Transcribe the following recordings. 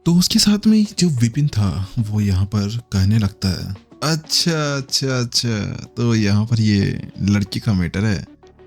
तो उसके साथ में जो विपिन था वो यहाँ पर कहने लगता है, अच्छा अच्छा अच्छा, तो यहाँ पर ये लड़की का मैटर है।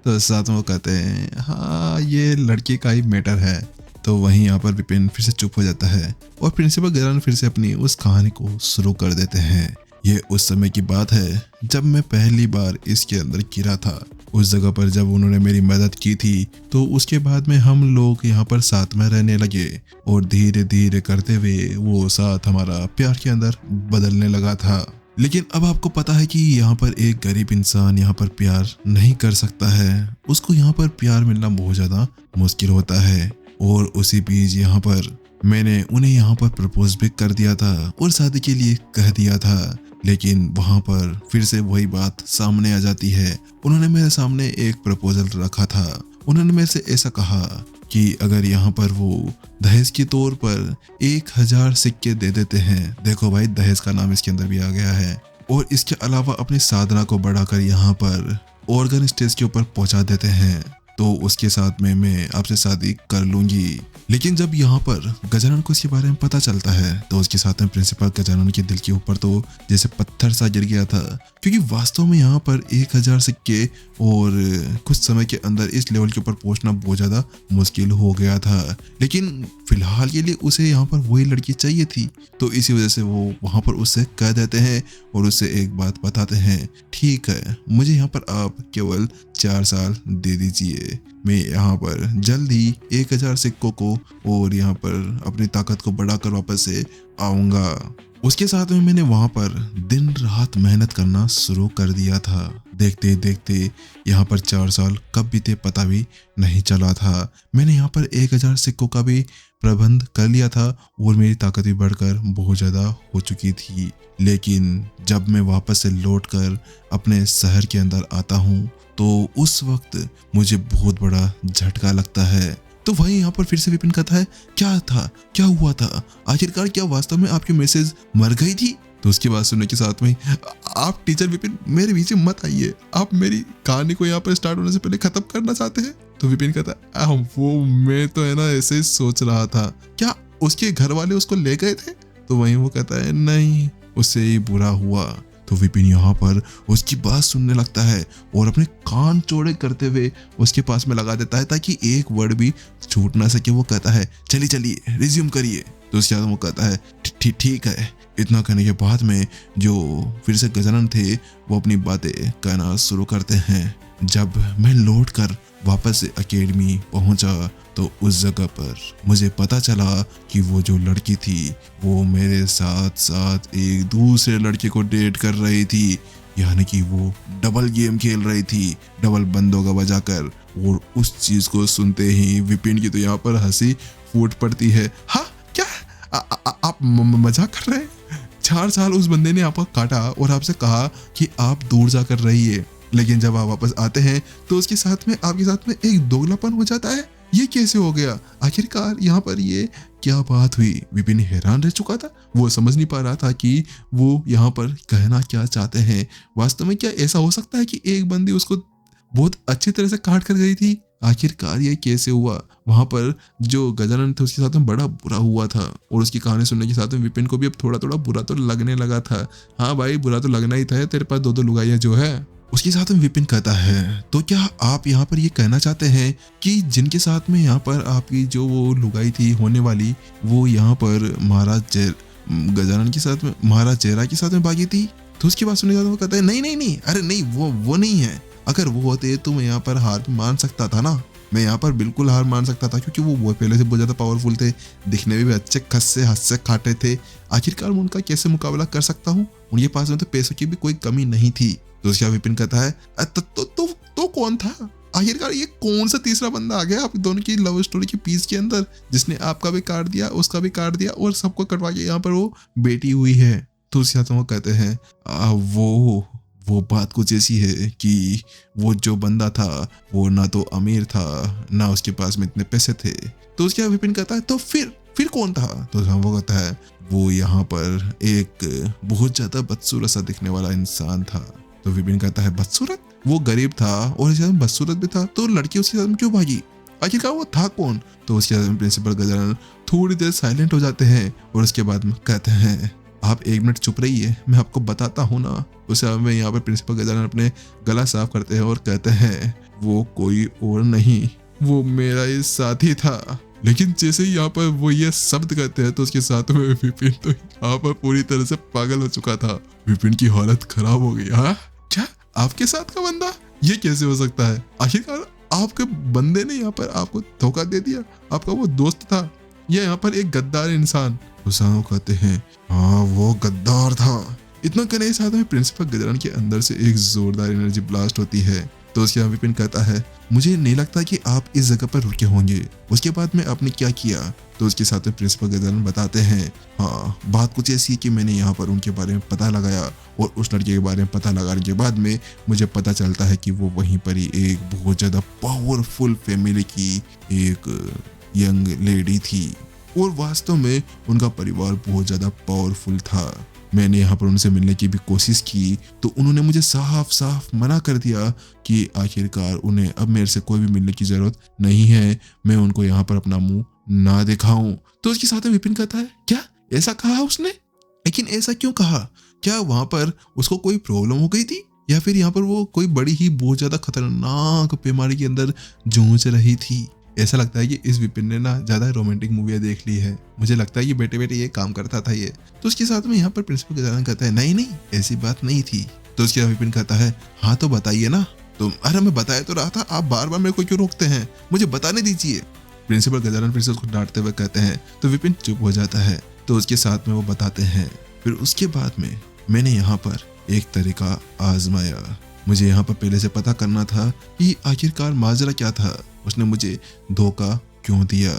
तो साथ में वो कहते हैं हाँ ये लड़की का ही मैटर है। तो वहीं यहाँ पर विपिन फिर से चुप हो जाता है और प्रिंसिपल गजानन फिर से अपनी उस कहानी को शुरू कर देते हैं। ये उस समय की बात है जब मैं पहली बार इसके अंदर गिरा था। उस जगह पर जब उन्होंने मेरी मदद की थी तो उसके बाद में हम लोग यहाँ पर साथ में रहने लगे और धीरे धीरे करते हुए वो साथ हमारा प्यार के अंदर बदलने लगा था। लेकिन अब आपको पता है कि यहाँ पर एक गरीब इंसान यहाँ पर प्यार नहीं कर सकता है, उसको यहाँ पर प्यार मिलना बहुत ज़्यादा मुश्किल होता है। और उसी बीच यहाँ पर मैंने उन्हें यहाँ पर प्रपोज भी कर दिया था और शादी के लिए कह दिया था। लेकिन वहाँ पर फिर से वही बात सामने आ जाती है। उन्होंने मेरे सामने एक प्रपोजल रखा था। उन्होंने मेरे से ऐसा कहा कि अगर यहाँ पर वो दहेज के तौर पर 1000 सिक्के दे देते हैं, देखो भाई दहेज का नाम इसके अंदर भी आ गया है, और इसके अलावा अपनी साधना को बढ़ाकर यहाँ पर ऑर्गन स्टेज के ऊपर पहुंचा देते हैं, तो उसके साथ में मैं आपसे शादी कर लूंगी। लेकिन जब यहाँ पर गजानन को इसके बारे में पता चलता है तो उसके साथ में प्रिंसिपल गजानन के दिल के ऊपर तो जैसे पत्थर सा गिर गया था, क्योंकि वास्तव में यहाँ पर 1000 सिक्के और कुछ समय के अंदर इस लेवल के ऊपर पहुंचना बहुत ज़्यादा मुश्किल हो गया था। लेकिन फिलहाल के लिए उसे यहाँ पर वही लड़की चाहिए थी, तो इसी वजह से वो वहाँ पर उससे कह देते हैं और उससे एक बात बताते हैं, ठीक है मुझे यहाँ पर आप केवल 4 साल दे दीजिए, मैं यहाँ पर जल्द ही 1000 सिक्कों को और यहाँ पर अपनी ताकत को बढ़ाकर वापस से आऊँगा। उसके साथ में मैंने वहाँ पर दिन रात मेहनत करना शुरू कर दिया था। देखते देखते यहाँ पर 4 साल कब बीते पता भी नहीं चला था। मैंने यहाँ पर 1000 सिक्कों का भी प्रबंध कर लिया था और मेरी ताकत भी बढ़कर बहुत ज़्यादा हो चुकी थी। लेकिन जब मैं वापस से लौटकर अपने शहर के अंदर आता हूँ तो उस वक्त मुझे बहुत बड़ा झटका लगता है। तो वही यहाँ पर फिर से विपिन कहता है, क्या था, क्या हुआ था, आखिरकार क्या वास्तव में आपकी मैसेज मर गई थी? तो उसकी बात सुनने के साथ में, आप टीचर विपिन मेरे पीछे मत आइए, आप मेरी कहानी को यहाँ पर स्टार्ट होने से पहले खत्म करना चाहते हैं? तो विपिन कहता है, वो मैं तो है ना ऐसे ही सोच रहा था, क्या उसके घर वाले उसको ले गए थे? तो वहीं वो कहता है, नहीं उससे ही बुरा हुआ। तो विपिन यहाँ पर उसकी बात सुनने लगता है और अपने कान चौड़े करते हुए उसके पास में लगा देता है ताकि एक वर्ड भी छूट ना सके। वो कहता है, चलिए चलिए रिज्यूम करिए। तो उसके बाद वो कहता है, ठीक है। इतना कहने के बाद में जो फिर से गजानन थे वो अपनी बातें कहना शुरू करते हैं। जब मैं लौट कर वापस से अकेडमी पहुंचा तो उस जगह पर मुझे पता चला कि वो जो लड़की थी वो मेरे साथ साथ एक दूसरे लड़के को डेट कर रही थी, यानी कि वो डबल गेम खेल रही थी, डबल बंदों का बजाकर। और उस चीज को सुनते ही विपिन की तो यहाँ पर हंसी फूट पड़ती है। हाँ क्या आप मजाक कर रहे हैं? 4 साल उस बंदे ने आपको काटा और आपसे कहा कि आप दूर जाकर रहिए, लेकिन जब आप वापस आते हैं तो उसके साथ में आपके साथ में एक दोगलापन हो जाता है। ये कैसे हो गया? आखिरकार यहाँ पर ये क्या बात हुई? विपिन हैरान रह चुका था। वो समझ नहीं पा रहा था कि वो यहाँ पर कहना क्या चाहते हैं। वास्तव में क्या ऐसा हो सकता है कि एक बंदी उसको बहुत अच्छी तरह से काट कर गई थी? आखिरकार ये कैसे हुआ? वहां पर जो गजानन थे उसके साथ में बड़ा बुरा हुआ था और उसकी कहानी सुनने के साथ में विपिन को भी अब थोड़ा थोड़ा बुरा तो लगने लगा था। हाँ भाई बुरा तो लगना ही था, तेरे पास 2 लुगाइयां जो है। उसके साथ में विपिन कहता है, तो क्या आप यहाँ पर ये कहना चाहते हैं कि जिनके साथ में यहाँ पर आपकी जो वो लुगाई थी होने वाली वो यहाँ पर गजानन के साथ में महाराज जयरा के साथ में भागी थी? तो उसकी बात सुनने के बाद वो कहता है, नहीं नहीं नहीं, अरे नहीं वो नहीं है। अगर वो होते तो मैं यहाँ पर हार मान सकता था ना, मैं यहाँ पर बिल्कुल हार मान सकता था, क्योंकि वो पहले से बहुत ज़्यादा पावरफुल थे, दिखने में भी अच्छे खस्से हंसे खाटे थे। आखिरकार मैं उनका कैसे मुकाबला कर सकता हूँ? उनके पास में तो पैसों की भी कोई कमी नहीं थी। तो उसका विपिन कहता है, तो कौन था आखिरकार? ये कौन सा तीसरा बंदा आ गया आप दोनों की लव स्टोरी के पीस के अंदर, जिसने आपका भी काट दिया, उसका भी काट दिया और सबको कटवा के यहाँ पर वो बेटी हुई है? तो उसके साथ वो कहते हैं, वो बात कुछ ऐसी है कि वो जो बंदा था वो ना तो अमीर था ना उसके पास में इतने पैसे थे। तो उसके विपिन कहता है, तो फिर कौन था? तो वो कहता है, वो यहाँ पर एक बहुत ज्यादा बदसूरत सा दिखने वाला इंसान था। तो विपिन कहता है, बदसूरत? वो गरीब था और इसके साथ बदसूरत भी था, तो लड़की उसके साथ क्यों भागी? आखिरकार वो था कौन? तो उसके बाद प्रिंसिपल गजानन थोड़ी देर साइलेंट हो जाते हैं और उसके बाद में कहते हैं आप 1 मिनट चुप रहिए, मैं आपको बताता हूँ ना। उसे में यहाँ पर प्रिंसिपल गजानन अपने गला साफ करते हैं और कहते हैं वो कोई और नहीं, वो मेरा ही साथी था। लेकिन जैसे ही यहाँ पर वो ये शब्द कहते हैं तो उसके साथ में विपिन तो यहाँ पर पूरी तरह से पागल हो चुका था। विपिन की हालत खराब हो गई। हाँ क्या आपके साथ का बंदा, ये कैसे हो सकता है? आखिरकार आपके बंदे ने यहाँ पर आपको धोखा दे दिया, आपका वो दोस्त था या यहाँ पर एक गद्दार इंसान? हुसैन कहते हैं हाँ वो गद्दार था। इतना कहने के साथ में प्रिंसिपल गजानन के अंदर से एक जोरदार एनर्जी ब्लास्ट होती है। तो उसके बाद विपिन कहता है मुझे नहीं लगता कि आप इस जगह पर रुके होंगे। उसके बाद में आपने क्या किया? तो उसके साथ में प्रिंसिपल गजानन बताते हैं हाँ बात कुछ ऐसी है कि मैंने यहाँ पर उनके बारे में पता लगाया और उस लड़के के बारे में पता लगाने के बाद में मुझे पता चलता है कि वो वहीं पर ही एक बहुत ज़्यादा पावरफुल फैमिली की एक यंग लेडी थी और वास्तव में उनका परिवार बहुत ज़्यादा पावरफुल था। मैंने यहाँ पर उनसे मिलने की भी कोशिश की तो उन्होंने मुझे साफ साफ मना कर दिया कि आखिरकार उन्हें अब मेरे से कोई भी मिलने की ज़रूरत नहीं है, मैं उनको यहाँ पर अपना मुंह ना दिखाऊं। तो उसके साथ में विपिन कहता है क्या ऐसा कहा उसने? लेकिन ऐसा क्यों कहा? क्या वहां पर उसको कोई प्रॉब्लम हो गई थी या फिर यहाँ पर वो कोई बड़ी ही बहुत ज्यादा खतरनाक बीमारी के अंदर जूझ रही थी? ऐसा लगता है कि इस विपिन ने ना ज्यादा रोमांटिक मूवियाँ देख ली है, मुझे लगता है कि बेटे बेटे ये काम करता था ये। तो उसके साथ में यहाँ पर प्रिंसिपल गजानन कहता है नहीं नहीं ऐसी बात नहीं थी। तो उसके बाद विपिन कहता है हाँ तो बताइए ना। तो अरे मैं बताया तो रहा था, आप बार बार मेरे को क्यों रोकते हैं, मुझे बताने दीजिए। प्रिंसिपल गजानन फिर से उसको डांटते हुए कहते हैं तो विपिन चुप हो जाता है। तो उसके साथ में वो बताते हैं फिर उसके बाद में मैंने यहाँ पर एक तरीका आजमाया। मुझे यहाँ पर पहले से पता करना था कि आखिरकार माजरा क्या था, उसने मुझे धोखा क्यों दिया।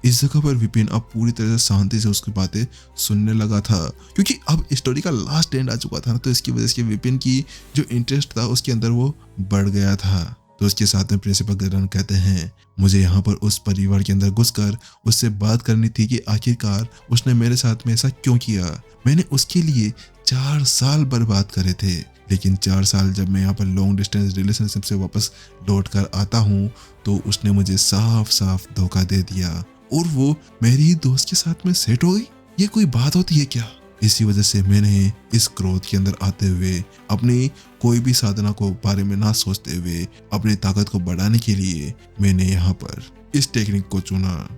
इस जगह पर विपिन अब पूरी तरह से शांति से उसकी बातें सुनने लगा था क्योंकि अब स्टोरी का लास्ट एंड आ चुका था ना, तो इसकी वजह से विपिन की जो इंटरेस्ट था उसके अंदर वो बढ़ गया था। तो उसके साथ में प्रिंसिपल गजानन कहते हैं मुझे यहाँ पर उस परिवार के अंदर घुसकर उससे बात करनी थी कि आखिरकार उसने मेरे साथ में ऐसा क्यों किया। मैंने उसके लिए 4 साल बर्बाद करे थे, लेकिन 4 साल जब मैं यहाँ पर लॉन्ग डिस्टेंस रिलेशनशिप से वापस लौट कर आता हूँ तो उसने मुझे साफ साफ धोखा दे दिया और वो मेरी ही दोस्त के साथ में सेट हो गई। ये कोई बात होती है क्या? इसी वजह से मैंने इस क्रोध के अंदर आते हुए अपनी कोई भी साधना को बारे में ना सोचते हुए अपनी ताकत को बढ़ाने के लिए मैंने यहाँ पर इस टेक्निक को चुना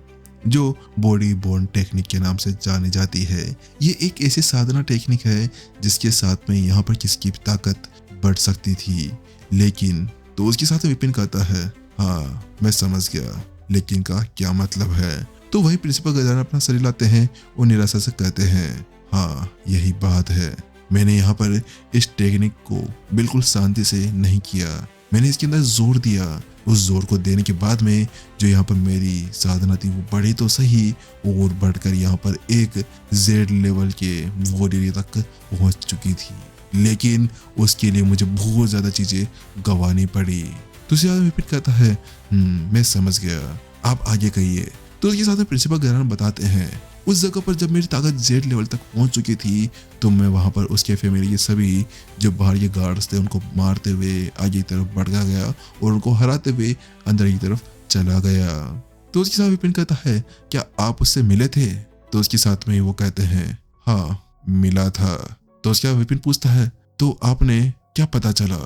जो बॉडी बॉन्ड टेक्निक के नाम से जानी जाती है। ये एक ऐसी साधना टेक्निक है जिसके साथ में यहाँ पर किसकी ताकत बढ़ सकती थी। लेकिन तो उसके साथ विपिन कहता है हाँ मैं समझ गया, लेकिन का क्या मतलब है? तो वही प्रिंसिपल गजानन अपना शरीर लाते हैं और निराशा से कहते हैं हाँ यही बात है, मैंने यहाँ पर इस टेक्निक को बिल्कुल शांति से नहीं किया, मैंने इसके अंदर जोर दिया। उस जोर को देने के बाद में जो यहाँ पर मेरी साधना थी वो बढ़ी तो सही और बढ़कर यहाँ पर एक जेड लेवल के वॉरियर तक पहुँच चुकी थी, लेकिन उसके लिए मुझे बहुत ज़्यादा चीज़ें गंवानी पड़ी। तो उसके बाद विपिन कहता है मैं समझ गया, आप आगे कहिए। तो उसके साथ में प्रिंसिपल गजानन बताते हैं उस जगह पर जब मेरी ताकत जेड लेवल तक पहुंच चुकी थी तो मैं वहां पर उसके फैमिली के सभी जो बाहर के गार्ड्स थे उनको मारते हुए आगे की तरफ बढ़ गया और उनको हराते हुए अंदर की तरफ चला गया। तो उसके साथ विपिन कहता है क्या आप उससे मिले थे? तो उसके साथ में वो कहते हैं हाँ मिला था। तो उसके बाद विपिन पूछता है तो आपने क्या पता चला?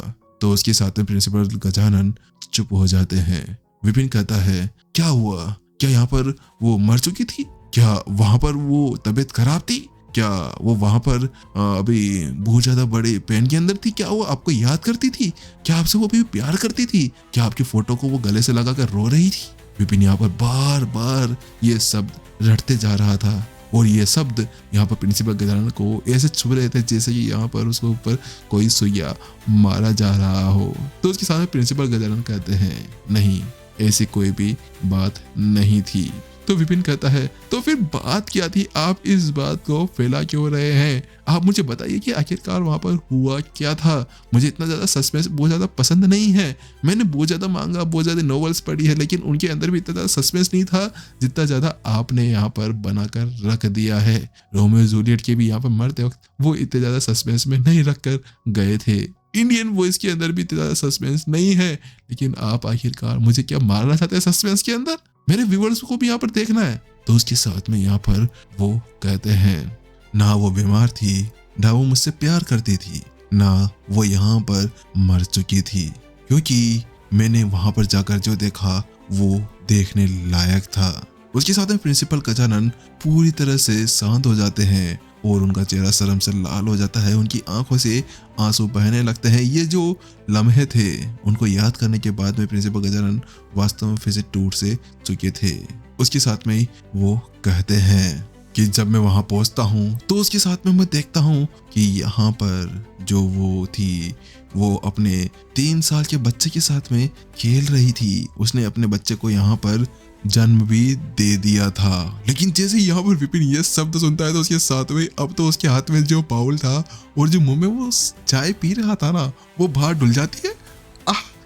तो उसके साथ में प्रिंसिपल गजानन चुप हो जाते हैं। विपिन कहता है क्या हुआ, क्या यहाँ पर वो मर चुकी थी? क्या वहां पर वो तबीयत खराब थी? क्या वो वहां पर अभी बहुत ज्यादा बड़े पेन के अंदर थी? क्या वो आपको याद करती थी? क्या आपसे वो भी प्यार करती थी? क्या आपकी फोटो को वो गले से लगाकर रो रही थी? विपिन यहाँ पर बार बार ये शब्द रटते जा रहा था और ये शब्द यहाँ पर प्रिंसिपल गजानन को ऐसे छू रहे थे जैसे कि यहाँ पर उसके ऊपर कोई सुइया मारा जा रहा हो। तो उसके सामने प्रिंसिपल गजानन कहते हैं नहीं ऐसी कोई भी बात नहीं थी। तो विपिन कहता है तो फिर बात क्या थी, आप इस बात को फैला क्यों रहे हैं? आप मुझे बताइए कि आखिरकार वहां पर हुआ क्या था। मुझे इतना ज्यादा सस्पेंस बहुत ज्यादा पसंद नहीं है। मैंने बहुत ज्यादा मांगा, बहुत ज्यादा नॉवेल्स पढ़ी है, लेकिन उनके अंदर भी इतना ज्यादा सस्पेंस नहीं था जितना ज्यादा आपने यहाँ पर बनाकर रख दिया है। रोमियो जूलियट के भी यहाँ पर मरते वक्त वो इतने ज्यादा सस्पेंस में नहीं रख कर गए थे। इंडियन वॉइस के अंदर भी इतना ज़्यादा सस्पेंस नहीं है, लेकिन आप आखिरकार मुझे क्या मारना चाहते हैं सस्पेंस के अंदर? मेरे व्यूअर्स को भी यहाँ पर देखना है। तो उसके साथ में यहाँ पर वो कहते हैं ना वो बीमार थी, ना वो मुझसे प्यार करती थी, ना वो यहाँ पर मर चुकी थी, क्योंकि मैंने वहां पर जाकर जो देखा वो देखने लायक था। उसके साथ में प्रिंसिपल गजानन पूरी तरह से शांत हो जाते हैं और उनका चेहरा शर्म से लाल हो जाता है, उनकी आंखों से आंसू बहने लगते हैं। ये जो लम्हे थे उनको याद करने के बाद में प्रिंसिपल गजानन वास्तव में फिर से टूट से चुके थे। उसके साथ में ही वो कहते हैं कि जब मैं वहां पहुंचता हूं तो उसके साथ में मैं देखता हूं कि यहाँ पर जो वो थी वो अपने 3 साल के बच्चे के साथ में खेल रही थी। उसने अपने बच्चे को यहाँ पर जन्म भी दे दिया था। लेकिन जैसे यहाँ पर विपिन ये शब्द सुनता है तो उसके साथ में अब तो उसके हाथ में जो बाउल था और जो मुंह में वो चाय पी रहा था ना वो बाहर डुल जाती है।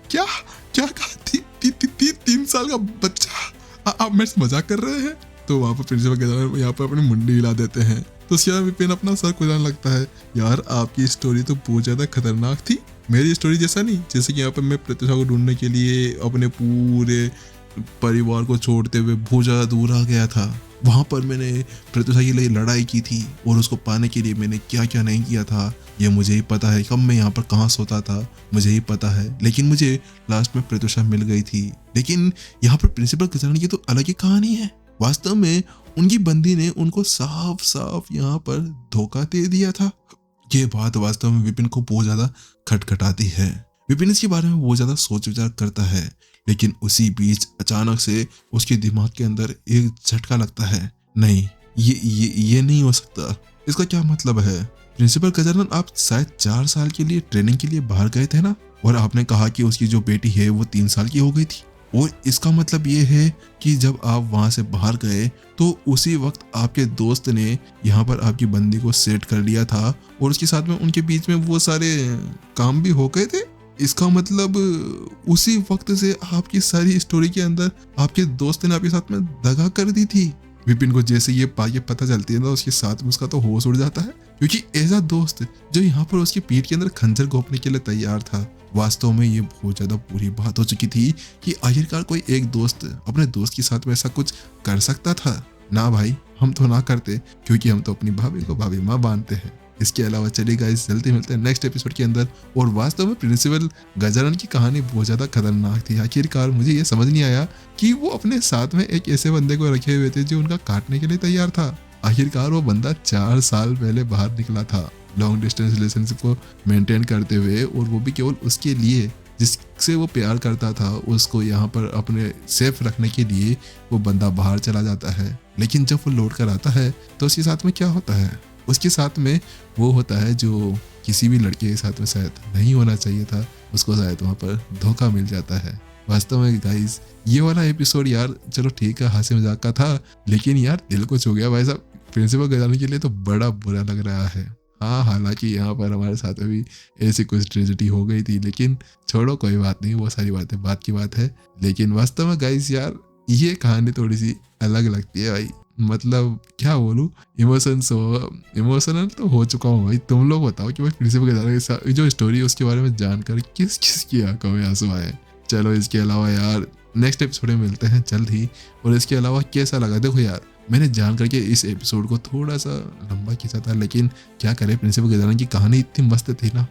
क्या क्या कहा? 3 साल का बच्चा? आप मेरे से मजाक कर रहे हैं? तो वहाँ पर प्रिंसिपल गजानन यहाँ पर अपनी मुंडी हिला देते हैं। तो उसके बाद विपिन अपना सर खुजाने लगता है। यार आपकी स्टोरी तो बहुत ज्यादा खतरनाक थी, मेरी स्टोरी जैसा नहीं। जैसे कि यहाँ पर मैं प्रत्युषा को ढूंढने के लिए अपने पूरे परिवार को छोड़ते हुए बहुत ज्यादा दूर आ गया था। वहां पर मैंने प्रत्युषा के लिए लड़ाई की थी और उसको पाने के लिए मैंने क्या क्या नहीं किया था ये मुझे ही पता है। कब मैं यहाँ पर कहाँ सोता था मुझे ही पता है, लेकिन मुझे लास्ट में प्रत्युषा मिल गई थी। लेकिन यहाँ पर प्रिंसिपल गजानन की तो अलग ही कहानी है। वास्तव में उनकी बंदी ने उनको साफ साफ यहाँ पर धोखा दे दिया था। ये बात वास्तव में विपिन को बहुत ज्यादा खटखटाती है। विपिन इसके बारे में बहुत ज्यादा सोच विचार करता है, लेकिन उसी बीच अचानक से उसके दिमाग के अंदर एक झटका लगता है। नहीं, ये नहीं हो सकता। इसका क्या मतलब है? प्रिंसिपल गजानन, आप शायद 4 साल के लिए ट्रेनिंग के लिए बाहर गए थे ना, और आपने कहा कि उसकी जो बेटी है वो 3 साल की हो गई थी। और इसका मतलब ये है कि जब आप वहां से बाहर गए तो उसी वक्त आपके दोस्त ने यहाँ पर आपकी बंदी को सेट कर लिया था और उसके साथ में उनके बीच में वो सारे काम भी हो गए थे। इसका मतलब उसी वक्त से आपकी सारी स्टोरी के अंदर आपके दोस्त ने आपके साथ में दगा कर दी थी। विपिन को जैसे ये बात पता चलती है ना उसके साथ में उसका तो होश उड़ जाता है, क्योंकि ऐसा दोस्त जो यहाँ पर उसकी पीठ के अंदर खंजर घोंपने के लिए तैयार था। वास्तव में ये बहुत ज्यादा बुरी बात हो चुकी थी कि आखिरकार कोई एक दोस्त अपने दोस्त के साथ में ऐसा कुछ कर सकता था। ना भाई, हम तो ना करते, क्योंकि हम तो अपनी भाभी को भाभी माँ मानते हैं। इसके अलावा चलिए गाइस जल्दी मिलते हैं नेक्स्ट एपिसोड के अंदर। और वास्तव में प्रिंसिपल गजानन की कहानी बहुत ज्यादा खतरनाक थी। आखिरकार मुझे ये समझ नहीं आया कि वो अपने साथ में एक ऐसे बंदे को रखे हुए थे जो उनका काटने के लिए तैयार था। आखिरकार वो बंदा 4 साल पहले बाहर निकला था लॉन्ग डिस्टेंस रिलेशनशिप को मेंटेन करते हुए, और वो भी केवल उसके लिए जिससे वो प्यार करता था उसको यहाँ पर अपने सेफ रखने के लिए वो बंदा बाहर चला जाता है। लेकिन जब वो लौट कर आता है तो उसके साथ में क्या होता है? उसके साथ में वो होता है जो किसी भी लड़के के साथ में शायद नहीं होना चाहिए था, उसको शायद वहाँ पर धोखा मिल जाता है। वास्तव में गाइस ये वाला एपिसोड यार चलो ठीक है हंसी मजाक का था, लेकिन यार दिल को छू गया भाई साहब। प्रिंसिपल गजानन के लिए तो बड़ा बुरा लग रहा है। हाँ, हालांकि यहाँ पर हमारे साथ में भी ऐसी कुछ ट्रेजेडी हो गई थी, लेकिन छोड़ो कोई बात नहीं, वो सारी बातें बात की बात है। लेकिन वास्तव में गाइस यार ये कहानी थोड़ी सी अलग लगती है भाई। मतलब क्या बोलूं, इमोशनल तो हो चुका हूँ भाई। तुम लोग बताओ कि भाई प्रिंसिपल गजानन के साथ जो स्टोरी है उसके बारे में जानकर किस किस की आंखों में आंसू आए। चलो इसके अलावा यार नेक्स्ट एपिसोड में मिलते हैं जल्द ही। और इसके अलावा कैसा लगा, देखो यार मैंने जान करके इस एपिसोड को थोड़ा सा लंबा खींचा था, लेकिन क्या करें प्रिंसिपल गजानन की कहानी इतनी मस्त थी ना।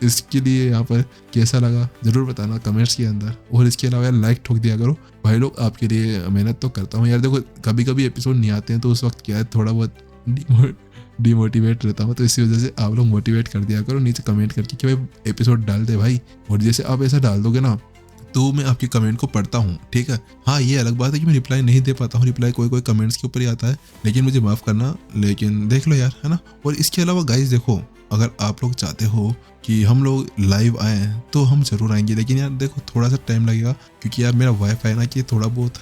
इसके लिए यहाँ पर कैसा लगा जरूर बताना कमेंट्स के अंदर। और इसके अलावा यार लाइक ठोक दिया करो भाई लोग, आपके लिए मेहनत तो करता हूँ यार। देखो कभी कभी एपिसोड नहीं आते हैं तो उस वक्त क्या है थोड़ा बहुत डिमोटिवेट रहता हूँ, तो इसी वजह से आप लोग मोटिवेट कर दिया करो नीचे कमेंट करके कि भाई एपिसोड डाल दे भाई। और जैसे आप ऐसा डाल दोगे ना तो मैं आपके कमेंट को पढ़ता हूँ, ठीक है। हाँ ये अलग बात है कि मैं रिप्लाई नहीं दे पाता हूँ, रिप्लाई कोई कमेंट्स के ऊपर ही आता है, लेकिन मुझे माफ़ करना। लेकिन देख लो यार, है ना। और इसके अलावा गाइस देखो, अगर आप लोग चाहते हो कि हम लोग लाइव आए तो हम जरूर आएंगे, लेकिन यार देखो थोड़ा सा टाइम लगेगा, क्योंकि यार मेरा वाईफाई ना कि थोड़ा बहुत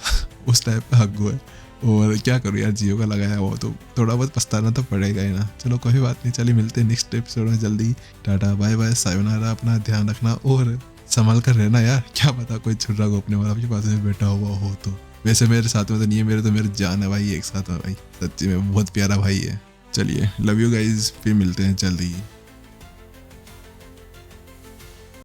उस टाइप का हक है। और क्या करूँ यार, जियो का लगाया हुआ तो थोड़ा बहुत पछताना तो पड़ेगा ही ना। चलो कोई बात नहीं, चलिए मिलते हैं नेक्स्ट एपिसोड में जल्दी। टाटा बाय बाय, सायोनारा, अपना ध्यान रखना और संभल कर रहना यार। क्या पता कोई छुरा घोंपने वाला आपके पास में बैठा हुआ हो तो। वैसे मेरे साथ में तो नहीं है, मेरे जान है भाई एक साथ में भाई, सच्ची में बहुत प्यारा भाई है। चलिए लव यू गाइज, फिर मिलते हैं जल्दी।